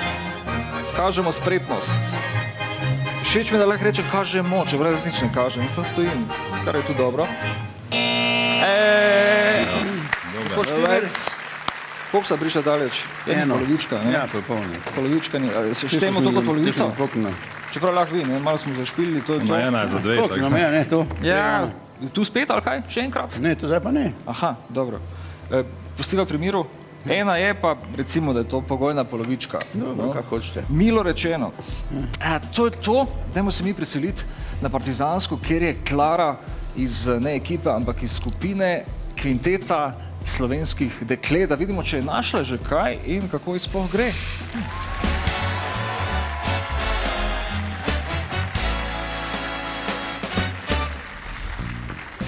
Kažemo spretnost. Všeč mi, da lahko rečem, kažemo, čeprav jaz nič ne kažem, jaz stojim, kar je tu dobro. Gospod Štimec, koliko se prišla daleč? Eno. Polovička, ne? Ja, popolno. Polovička ni, se štejemo to kot polovico? Pokno. Čeprav lahko vi, ne, malo smo zašpilili, to je to. Na ena je za dve, tako Pokno, ne, to. Ja, tu spet ali kaj? Še enkrat? Ne, to zdaj pa ne. Aha, dobro. Pustiva pri miru. Ena je pa, recimo, da je to pogojna polovička. Dobro, kako hočete. Milo rečeno. To je to, dajmo se mi preseliti na Partizansko, kjer je Klara iz ne ekipe, ampak iz skupine kvinteta slovenskih deklet, da vidimo, če je našla že kaj in kako ji sploh gre.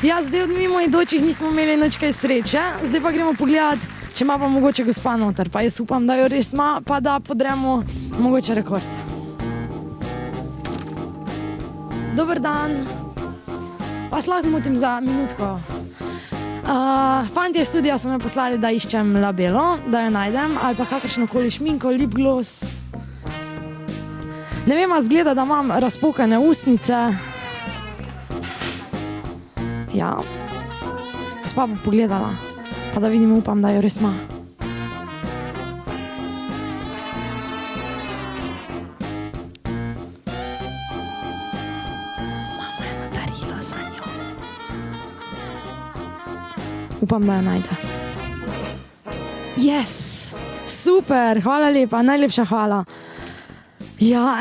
Ja, zdaj od mimoidočih nismo imeli nič kaj sreče, zdaj pa gremo pogledat, če ima pa mogoče gospa noter, pa jaz upam, da jo res ima, pa da podremo mogoče rekord. Dober dan. Pa lahko zmotim za minutko. Fantje iz studia so me poslali, da iščem labelo, da jo najdem, ali pa kakršnokoli šminko, lip gloss. Ne vem, a zgleda, da imam razpokane ustnice, Ja. Gospa bo pogledala, pa da vidim, upam, da jo res ima. Imamo eno darilo za njo. Upam, da jo najde. Yes! Super, hvala lepa, najlepša hvala. Ja,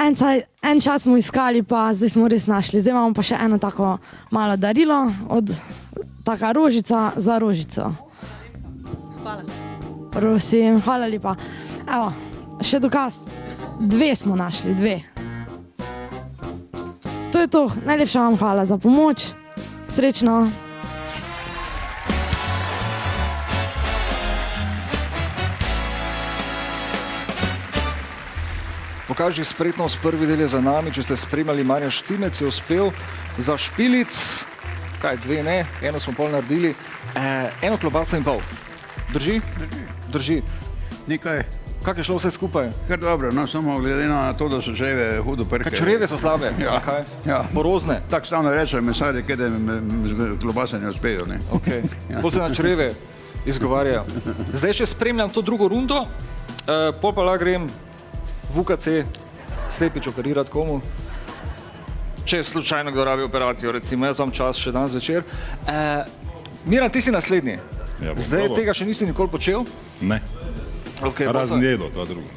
en čas smo iskali, pa zdaj smo res našli. Zdaj imamo pa še eno tako malo darilo, taka rožica za rožico. Hvala. Prosim, hvala lepa. Evo, še dokaz. 2 smo našli, 2. To je to, najlepša vam hvala za pomoč. Srečno. Pokaži spretnost, prvi del je za nami, če ste spremljali, Marjan Štimec je uspel zašpilic, kaj 2 ne, 1 smo pol naredili, 1 klobaco in pol. Drži? Drži. Nikaj. Kako je šlo vse skupaj? Kar dobro, no samo glede na to, da so čreve hudo prke. Kaj čreve so slabe? Ja. Kaj? Ja. Porozne? Tako stavno rečem, mesarje, kada klobase ne uspejo, ne. Okay. Bolj se na čreve izgovarjajo. Zdaj še spremljam to drugo rundo, pol pa lahko grem v UKC slepič operirati komu. Če slučajno kdo rabi operacijo, recimo, jaz vam čas še danes večer. Miran, ti si naslednji. Ja, zdaj tega še nisi nikoli počel? Ne. Okay, razen jedo, to je drugo.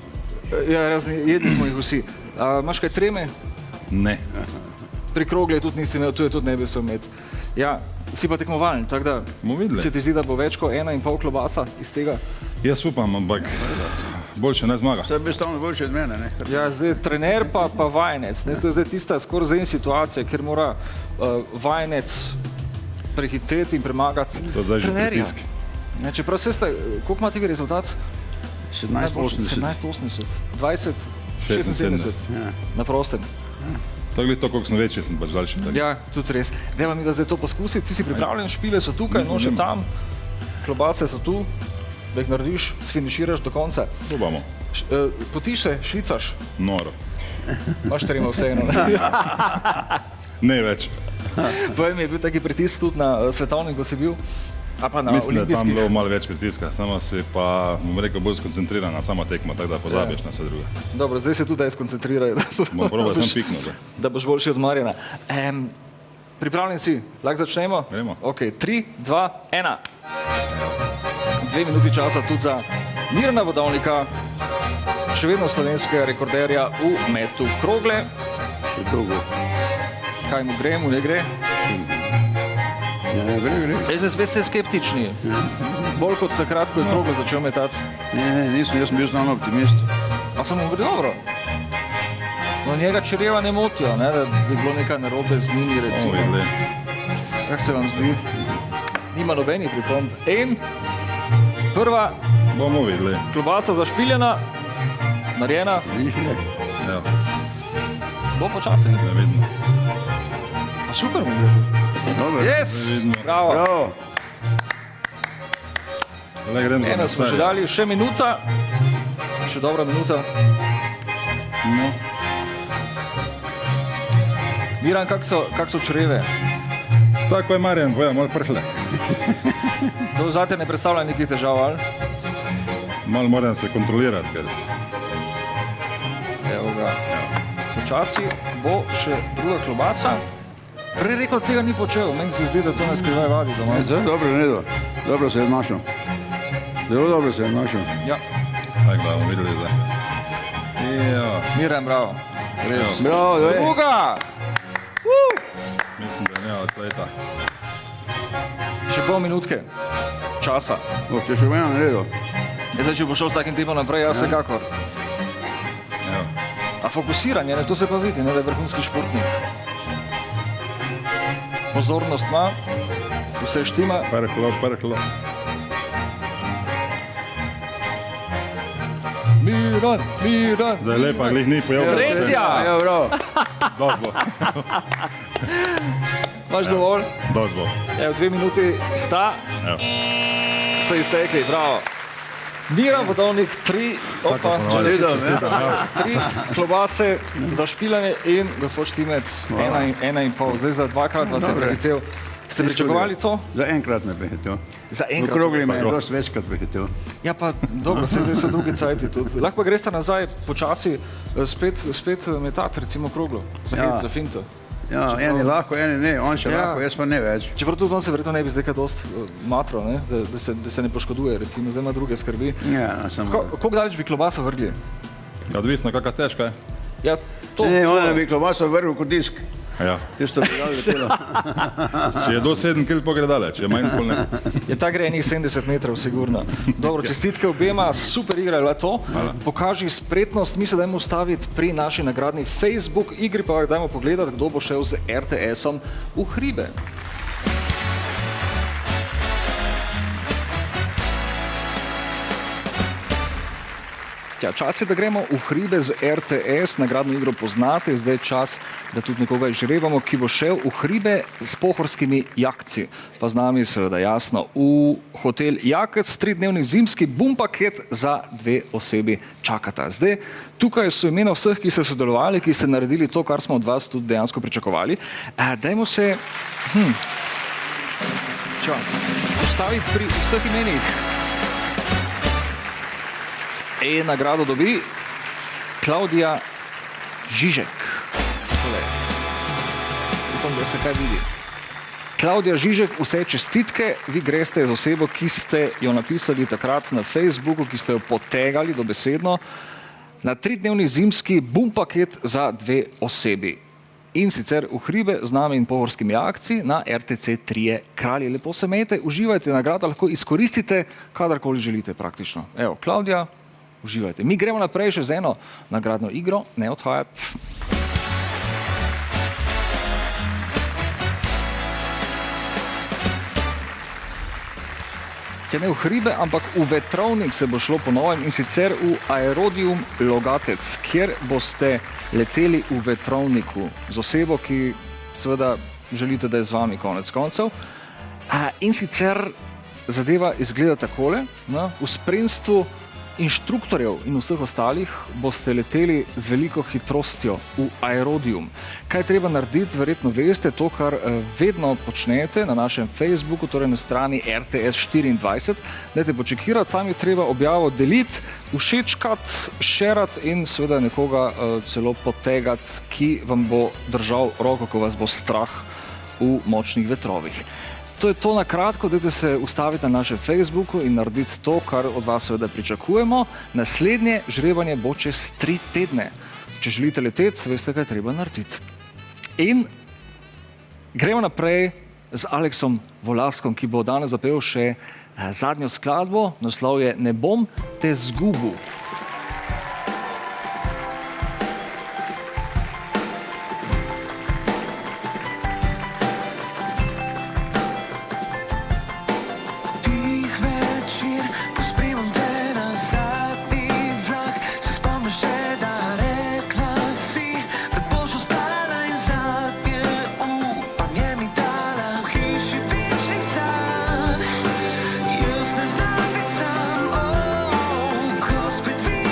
Ja, jedli smo jih vsi. Imaš kaj treme? Ne. Pri krogle tudi nisi imel, tu je tudi ne bi se imeti. Ja, si pa tekmovalen, tako da se ti zdi, da bo več kot 1,5 klobasa iz tega? Jaz upam, ampak boljše ne zmaga. Vse bi stavno boljše od mene, ne? Ja, zdaj trener pa vajenec, ne? To je zdaj tista skoraj zen situacija, kjer mora vajenec prehiteti in premagati trenerja. Čeprav se ste, koliko imate vi rezultat? 17,80. 17,80. 20, 76. Na prostem. Tako je to, koliko sem večji, sem pač daljši. Ja, tudi res. Deva mi, da zdaj to poskusi, ti si pripravljen, špile so tukaj, nože tam, klobace so tu, da jih narediš, sfiniširaš do konca. Probamo. Potiš se, švicaš? Noro. Imaš trema vseeno. Ne več. Povej mi, je bil taki pritisk tudi na svetovnem, kot si bil? A pa na olimpijskih? Mislim, da je tam bilo malo več pritiska, samo si pa, bom rekel, bolj skoncentriran na sama tekma, tako da pozabiš na vse druge. Dobro, zdaj se tudi daj skoncentriraj, bom probal sem piknut. Da boš boljši od Marjana. Pripravljen si? Lahko začnemo? Gremo. Ok, 3, 2, 1. 2 minuti časa tudi za Mirana Vodovnika, še vedno slovenskega rekorderja v metu krogle. Kaj mu gre, mu ne gre? Ja, gre. Zdaj spet ste skeptični. Bolj kot takrat, ko je kroglo začel metati. Ne, nisem, jaz sem bil znano optimist. Pa sem mu gre dobro. No, njega čreva ne motijo, ne, da bi bilo nekaj narobe z njimi, recimo. Kako se vam zdi? Nima nobenih pripomb. In prva bomo videli. Klobasa zašpiljena, narejena. Ja. Bo počasi. Ne vidimo. Pa super mu gre. Yes! Bravo. Eno smo še dali, še minuta. Še dobra minuta. No. Miran, kak so čreve? Tako je Marjan, boja, malo prhle. To zate ne predstavlja nekih težav, ali? Malo moram se kontrolirati, ker... Evo ga. Počasi bo še druga klobasa. Prej rekel, tega ni počel, meni se zdi, da to ne skrivaj vadi doma. Dobro, Nedo. Dobro se je znašel. Zelo dobro se je znašel. Ja. Tako da bomo videli zdaj. Ja. Miran, bravo. Res. Bravo, dve. Druga! Mislim, da ne od cveta. Še pol minutke časa. Če še mena naredil. Zdaj, če bo šel s takim tipom naprej, ja, vsekakor. A fokusiranje, to se pa vidi, da je vrhunski športnik. Pozornost ima, vse štima. Prhlo. Miran. Zdaj lepa, glih ni pojel. Tretja! Ja, bravo. Dozbo. Imaš dovolj? Dozbo. Evo, 2 minuti sta. So iztekli, bravo. Miran Vodovnik, 3 klobase zašpilane in gospod Štimec 1,5. Zdaj za 2krat vas je prehitev. Ste pričakovali to? Za enkrat me prehitel. Za V enkrat. krogli me je dosti večkrat prehitel. Ja, pa dobro, zdaj so drugi cajti tudi. Lahko pa greste nazaj počasi spet metati, recimo kroglo, za hit, za finto. Ja, eni lahko, eni ne, on še lahko, jaz pa ne več. Čeprav tudi on se verjetno ne bi zdaj kaj dosti matro, ne? Da se ne poškoduje, recimo, zdaj ima druge skrbi. Ja, samo... Koliko daleč bi klobaso vrgli? Odvisno, kakva težka je. Ja, to... Ne, ona bi klobaso vrgel kot disk. Ja. Tisto bi dali letelo. Če je do 7 kil, pogre daleč, če je manj pol ne. Je ta gre enih 70 metrov, sigurno. Dobro, čestitke obema, super igra je bila to. Pokaži spretnost, mi se dajmo ustaviti pri naši nagradni Facebook igri, pa dajmo pogledati, kdo bo šel z RTS-om v hribe. Ja, čas je, da gremo v hribe z RTS, nagradno igro poznate, zdaj je čas, da tudi nekoga izžrebamo, ki bo šel v hribe s pohorskimi jakci. Pa z nami seveda jasno, v hotel Jakec, 3-dnevni zimski bum paket za 2 osebi čakata. Zdaj, tukaj so imena vseh, ki ste sodelovali, ki ste naredili to, kar smo od vas tudi dejansko pričakovali. Dajmo se postaviti pri vseh imenih. Nagrado dobi Klavdija Žižek. Upam, da se kaj vidi. Klavdija Žižek, vse čestitke, vi greste z osebo, ki ste jo napisali takrat na Facebooku, ki ste jo potegali dobesedno, na 3-dnevni zimski bum paket za 2 osebi. In sicer v hribe z nami in pohorskimi akci na RTC 3 Kralji. Lepo se imejte, uživajte, nagrado lahko izkoristite, kadarkoli želite praktično. Evo, Klavdija, uživajte. Mi gremo naprej še z eno nagradno igro, ne odhajati. Ne v hribe, ampak v vetrovnik se bo šlo po novem in sicer v Aerodium Logatec, kjer boste leteli v vetrovniku z osebo, ki seveda želite, da je z vami konec koncev. In sicer zadeva izgleda takole, v spremstvu inštruktorjev in vseh ostalih boste leteli z veliko hitrostjo v Aerodium. Kaj je treba narediti, verjetno veste, to, kar vedno počnete na našem Facebooku, torej na strani RTS24. Dajte počekirati, tam je treba objavo deliti, všečkati, šerati in seveda nekoga celo potegati, ki vam bo držal roko, ko vas bo strah v močnih vetrovih. To je to na kratko, dajte se ustaviti na našem Facebooku in narediti to, kar od vas seveda pričakujemo. Naslednje žrebanje bo čez 3 tedne. Če želite leteti, veste, kaj treba narediti. In gremo naprej z Aleksom Volaskom, ki bo danes zapel še zadnjo skladbo. Naslov je Ne bom te zgubil. Spet vi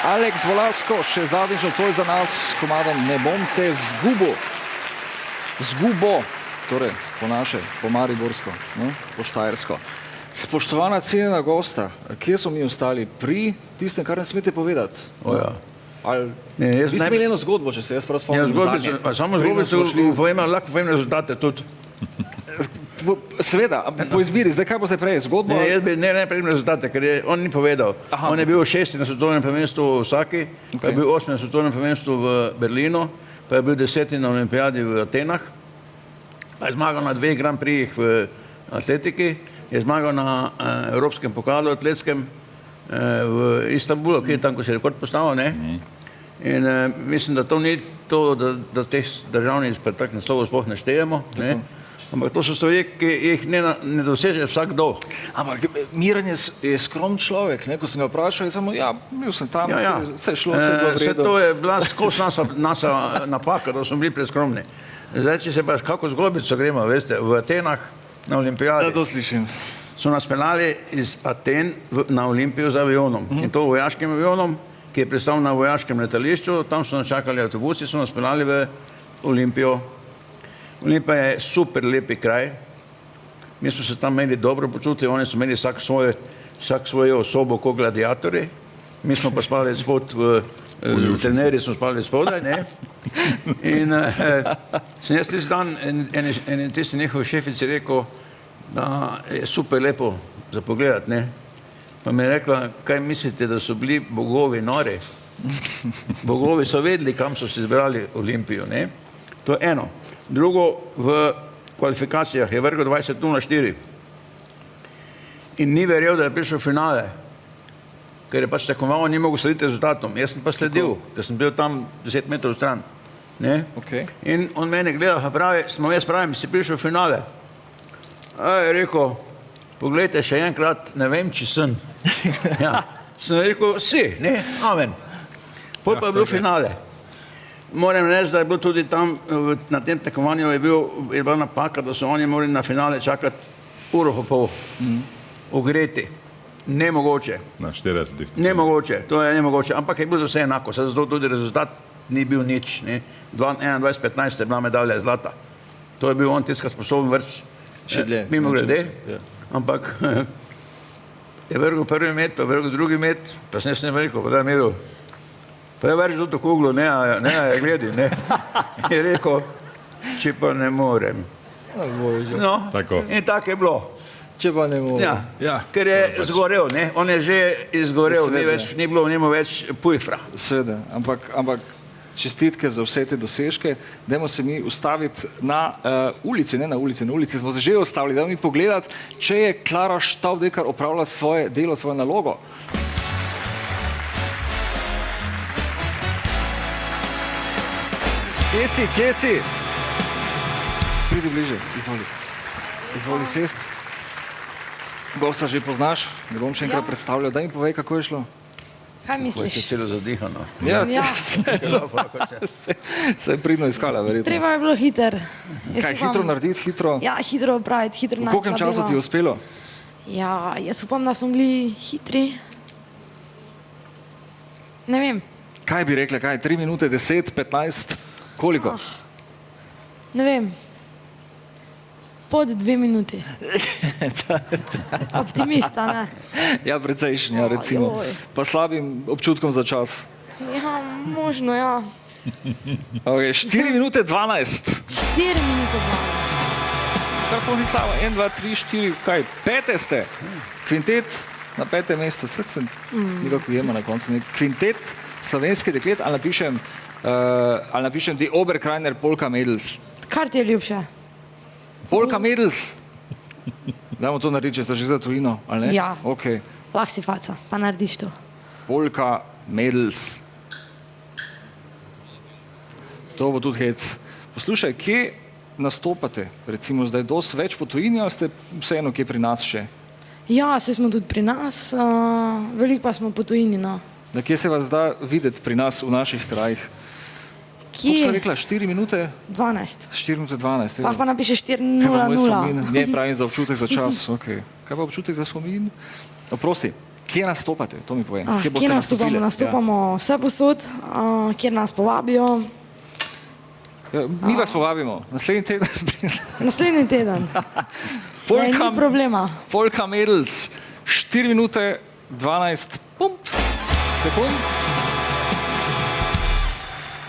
Aleks Volasko, še zadnjič nocoj za nas s komadom Ne bom te zgubo. Zgubo, torej po naše, po mariborsko, no? Po štajersko. Spoštovana cenjena gosta, kje so mi ostali? Pri tistem, kar ne smete povedati? Ja. Vi ste imeli eno zgodbo, če se jaz prav spomnim. Samo zgodbo povem, lahko povem rezultate tudi. Seveda, po izbiri, zdaj kaj boste prej, zgodbo? Jaz bi ne povem rezultate, ker on ni povedal. On je bil 6. na svetovnem prvenstvu v Osaki, pa je bil 8. na svetovnem prvenstvu v Berlinu, pa je bil 10. na olimpijadi v Atenah, pa je zmagal na 2 Grand Prix v atletiki, je zmagal na Evropskem pokalu atletskem v Istanbulu, ki je tam, ko se je rekord postavil, ne? In mislim, da to ni to, da teh državnih spektaklnih naslovov sploh ne štejemo, ne? Ampak to so stvari, ki jih ne doseže vsakdo. Ampak Miran je skromen človek, ne? Ko sem ga vprašal, je samo, ja, bil sem tam, vse je šlo, vse je bilo v redu. To je bila skozi naša napaka, da smo bili preskromni. Zdaj, če se pa kako zgodbico gremo, veste, v Atenah na olimpijadi. Da, to slišim. So nas peljali iz Aten na Olimpijo z avionom. In to vojaškim avionom, ki je pristal na vojaškem letališču, tam so nas čakali avtobusi, so nas peljali v Olimpijo. Olimpija je super lepi kraj. Mi smo se tam imeli dobro počutili, oni so imeli vsak svojo osobo kot gladiatorji. Mi smo pa spali spod v trenerji, smo spali spodaj, ne? In sem jaz tisti dan, en tisti njihov šefici rekel, da je super lepo za pogledati, ne? Pa mi je rekla, kaj mislite, da so bili bogovi nori? Bogovi so vedeli, kam so si izbrali Olimpijo, ne? To je eno. Drugo, v kvalifikacijah je vrgel 20:04 in ni verjel, da je prišel v finale, ker je pač tekmoval, ni mogel slediti rezultatom. Jaz sem pa sledil, ker sem bil tam 10 metrov stran, ne? In on mene gleda, pa pravi, jaz pravim, si prišel v finale. Je rekel, poglejte še enkrat, ne vem, če sem. Ja, sem rekel, si, ne, amen. Potem pa je bil finale. Moram reči, da je bilo tudi tam, na tem tekmovanju je bila napaka, da so oni morali na finale čakati uro pa pol, ogreti. Nemogoče. Na 40. Nemogoče, to je nemogoče, ampak je bilo vse enako, zato tudi rezultat ni bil nič, ne. 21:15 je bila medalja zlata. To je bil on tiskar sposoben vrč. Mimo grede, ampak je vrgel prvi met, pa vrgel drugi met, pa sem jaz ne rekel, pa da je imel. Pa je vrgel tudi to kuglo, ne je gledi, ne. Je rekel, če pa ne morem. No, in tako je bilo. Če pa ne morem. Ja, ker je zgorel, ne, on je že izgorel, ni bilo v njemu več pujfra. Seveda, ampak čestitke za vse te dosežke. Dajmo se mi ustaviti na ulici, ne na ulici, na ulici smo se že ustavili, dajmo mi pogledati, če je Klara Štavdekar opravila svoje delo, svojo nalogo. Kje si? Pridi bliže, izvoli sest. Gosta že poznaš, ne bom še enkrat predstavljal, daj mi povej, kako je šlo. Kaj misliš? Je celo zadihano. Ja, se je pridno iskala, verjetno. Treba je bilo hiter. Kaj, hitro narediti, hitro? Ja, hitro opraviti, hitro narediti. V koliko času ti je uspelo? Ja, jaz upam, da smo bili hitri. Ne vem. Kaj bi rekla, kaj, 3 minute, 10, 15, koliko? Ne vem. Pod 2 minuti. Optimista, ne? Ja, precejšnja, recimo. Pa slabim občutkom za čas. Ja, možno, ja. 4 minute 12. 4 minute 12. Kar smo ti stava, 1, 2, 3, 4, kaj, 5 ste? Kvintet na 5. mestu, vse se nekako jema na koncu. Kvintet slovenski deklet, ali napišem ti Oberkrajner Polka Mädels. Kar ti je ljubše? Polka Mädels. Dajmo to narediti, če ste že za tujino, ali ne? Ja. Ok. Lahko si faca, pa narediš to. Polka Mädels. To bo tudi hec. Poslušaj, kje nastopate? Recimo zdaj dosti več po tujini, ali ste vseeno kje pri nas še? Ja, se smo tudi pri nas, veliko pa smo po tujini, no. Da kje se vas da videti pri nas v naših krajih? Kje? Kako si rekla, 4 minute? 12. 4 minute 12. Pa napiše 4:00. Ne, pravim za občutek za čas. Okay. Kaj pa občutek za spomin? Oprosti, Kje nastopate? To mi povej. Kje nastopamo? Nastopamo vse posod, kjer nas povabijo. Mi vas povabimo. Naslednji teden. Naslednji teden. Ni problema. Polka Mädels. 4 minute 12 sekund.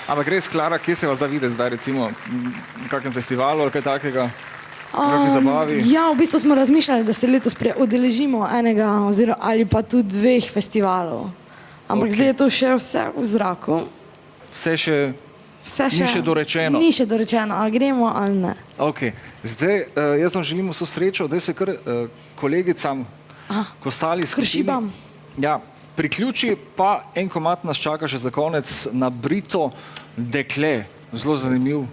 Ampak res, Klara, kje se vas da videti zdaj, recimo, na kakem festivalu ali kaj takega? Na kakšni zabavi? Ja, v bistvu smo razmišljali, da se letos udeležimo enega ali pa tudi 2 festivalov. Ampak zdaj je to še vse v zraku. Ni še dorečeno. Ni še dorečeno, ali gremo ali ne. Ok, zdaj jaz vam želim vso srečo, da se kar kolegicam Kostali Kršibam. Ja, priključi pa en komad nas čaka še za konec na Brito dekle. Zelo zanimiv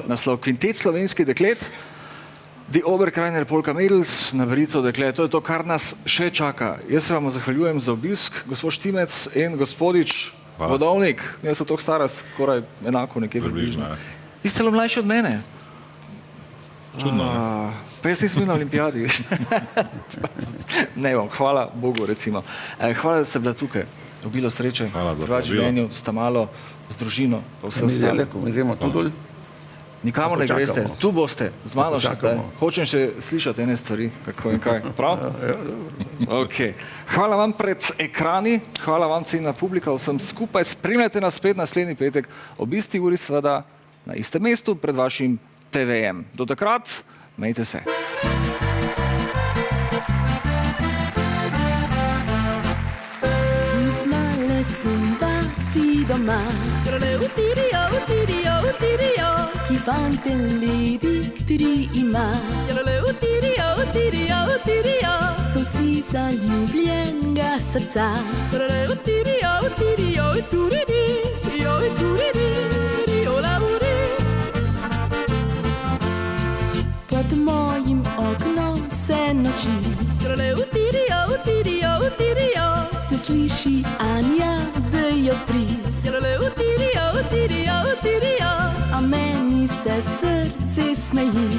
naslov. Kvintet slovenskih deklet, Die Oberkreiner Polka Mädels na Brito dekle. To je to, kar nas še čaka. Jaz se vam zahvaljujem za obisk, gospod Štimec in gospodič Vodovnik. Jaz sem toliko stara, skoraj enako nekje približno. Vi ste celo mlajši od mene. Čudno, ne? Pa jaz nisem na olimpijadi. Ne bom, hvala Bogu, recimo. Hvala, da ste bila tukaj. Obilo sreče. Hvala za povabilo. V življenju sta malo z družino, pa vse ostalo. Mi gremo tu dol. Nikamor ne greste. Tu boste, z mano še zdaj. Hočem še slišati ene stvari, kako in kaj. Prav? Ok. Hvala vam pred ekrani, hvala vam cenjena publika, vsem skupaj. Spremljajte nas spet naslednji petek ob isti uri, seveda na istem mestu pred vašim TV-jem. Do takrat, majte se. Iz male sumba si doma, utirijo, utirijo, utirijo, ki fanten ledik 3 ima. Utirijo, utirijo, utirijo, so vsi zaljubljenega srca. Utirijo, utirijo, utiriri, jo utiriri, riola uri. Pod mojim oknom vse noči, utirijo, utirijo, utirijo, se sliši Anja, da jo pri. Utirijo, utirijo, utirijo, a meni se srce smeji.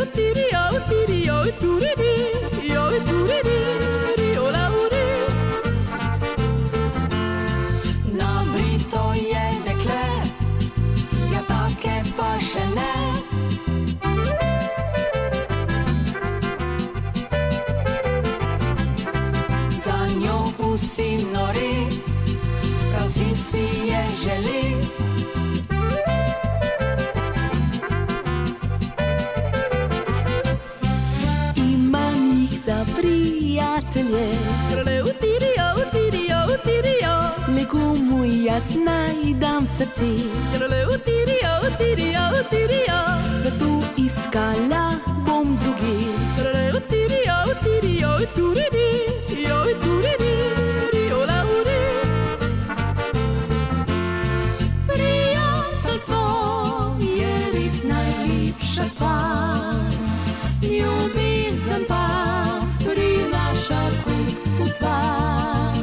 Utirijo, utirijo, utiriri, jo utiriri, riola uri. Na Brito je dekle, ja take pa še ne. Za njo vsi nori, prav vsi si je želi. Imam jih za prijatelje, utirijo, utirijo, utirijo, le komu jaz najdam srce. Utirijo, utirijo, utirijo, zato iskala bom druge. Utirijo, utirijo, utiriri, jo utiriri, riola uri. Prijateljstvo je res najlepša stvar, ljubezen pa prinaša kup utvar.